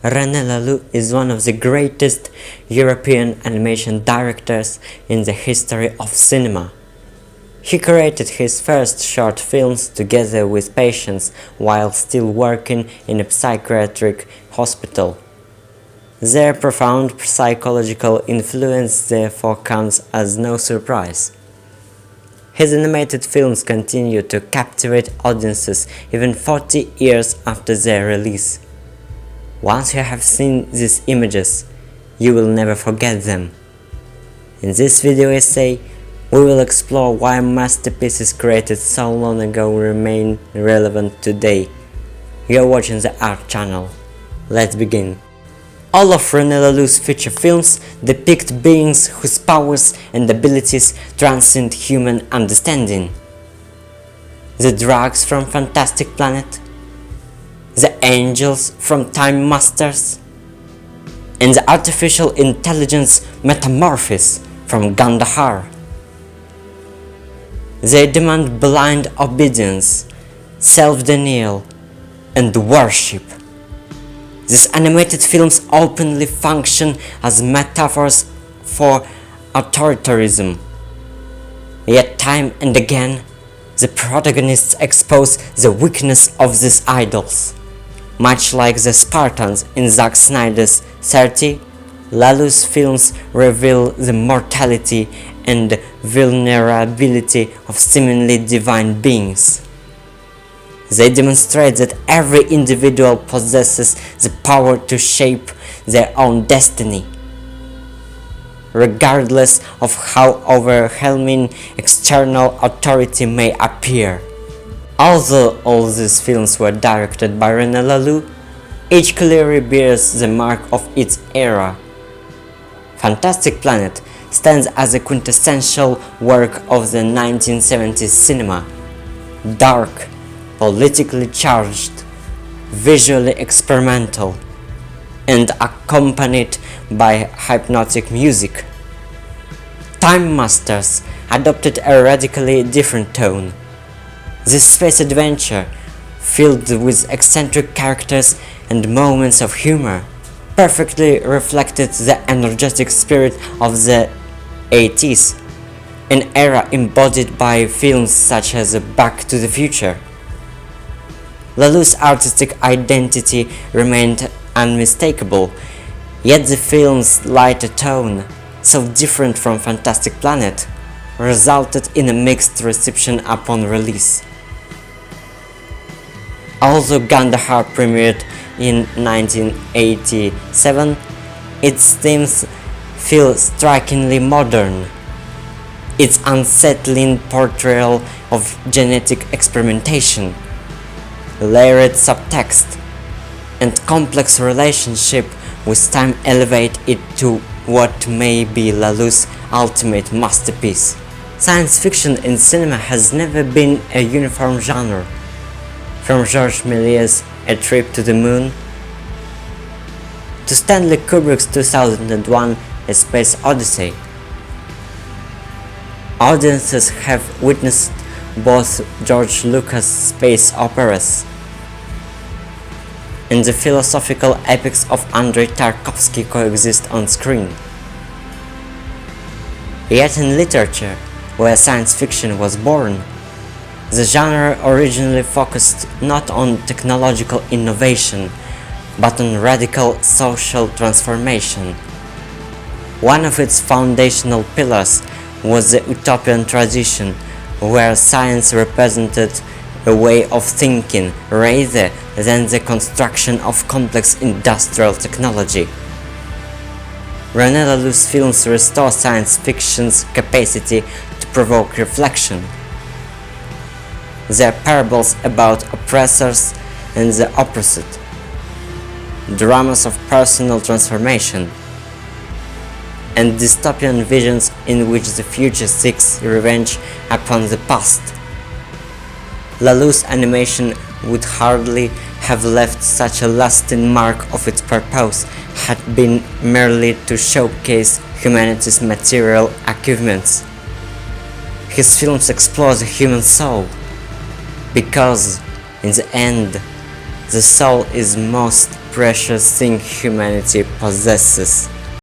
René Laloux is one of the greatest European animation directors in the history of cinema. He created his first short films together with patients while still working in a psychiatric hospital. Their profound psychological influence therefore comes as no surprise. His animated films continue to captivate audiences even 40 years after their release. Once you have seen these images, you will never forget them. In this video essay, we will explore why masterpieces created so long ago remain relevant today. You are watching the Art Channel. Let's begin. All of René Laloux's feature films depict beings whose powers and abilities transcend human understanding. The drugs from Fantastic Planet, the angels from Time Masters, and the artificial intelligence Metamorphosis from Gandahar. They demand blind obedience, self-denial, and worship. These animated films openly function as metaphors for authoritarianism. Yet time and again, the protagonists expose the weakness of these idols. Much like the Spartans in Zack Snyder's 30, Laloux's films reveal the mortality and vulnerability of seemingly divine beings. They demonstrate that every individual possesses the power to shape their own destiny, regardless of how overwhelming external authority may appear. Although all these films were directed by René Laloux, each clearly bears the mark of its era. Fantastic Planet stands as a quintessential work of the 1970s cinema. Dark, politically charged, visually experimental, and accompanied by hypnotic music. Time Masters adopted a radically different tone. This space adventure, filled with eccentric characters and moments of humor, perfectly reflected the energetic spirit of the 80s, an era embodied by films such as Back to the Future. Laloux's artistic identity remained unmistakable, yet the film's lighter tone, so different from Fantastic Planet, resulted in a mixed reception upon release. Although Gandahar premiered in 1987, its themes feel strikingly modern. Its unsettling portrayal of genetic experimentation, layered subtext, and complex relationship with time elevate it to what may be Laloux's ultimate masterpiece. Science fiction in cinema has never been a uniform genre. From Georges Méliès' A Trip to the Moon to Stanley Kubrick's 2001 A Space Odyssey, audiences have witnessed both George Lucas' space operas and the philosophical epics of Andrei Tarkovsky coexist on screen. Yet in literature, where science fiction was born, the genre originally focused not on technological innovation, but on radical social transformation. One of its foundational pillars was the utopian tradition, where science represented a way of thinking rather than the construction of complex industrial technology. René Laloux's films restore science fiction's capacity to provoke reflection. They are parables about oppressors and the oppressed, dramas of personal transformation, and dystopian visions in which the future seeks revenge upon the past. Laloux's animation would hardly have left such a lasting mark of its purpose had been merely to showcase humanity's material achievements. His films explore the human soul, because, in the end, The soul is most precious thing humanity possesses.